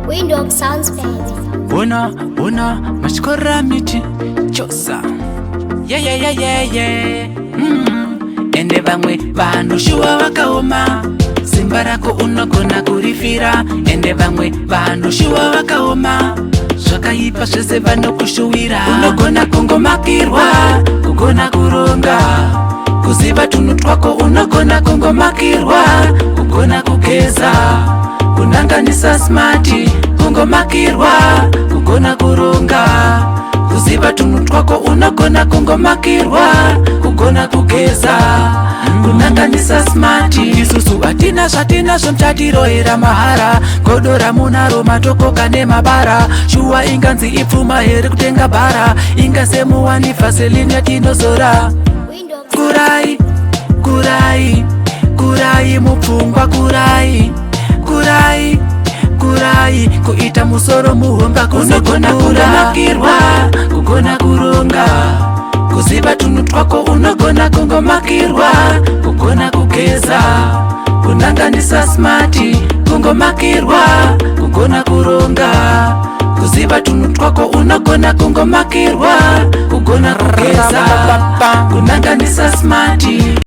Windhoek Sounds baby. Bona mashikora miti chosa yeah. Ende vamwe vanhu shuwa vakaoma, simba rako unogona kurifira. Ende vamwe vanhu shuwa vakaoma, zvakaipa zvese vanokushuwira. Unogona kungomakirwa, kugona kuronga, kuziva tunhu twako. Unogona kungomakirwa, kugona kugeza, kunanganisa smati, kungomakirwa, kugona kuronga, kuziva tunhu twako. Unogona kungomakirwa, kugona kugeza, kunanganisa smati. Isusu atina zvatinazvo mutatirohera mahara, godora munaro matokoka nemabara. Shuwa inganzi ipfuma here kutenga bhara, ingasemuwani vaseline yatinozora. Kurai mupfungwa, kurai kuita musoro muhomba. Unogona kungomakirwa, kugona kuronga, kuziva tunhu twako. Unogona kungomakirwa, kugona kugeza, kunanganisa smati, kungomakirwa, kugona kuronga, kuziva tunhu twako. Unogona kungomakirwa, kugona kugeza, kunanganisa smati.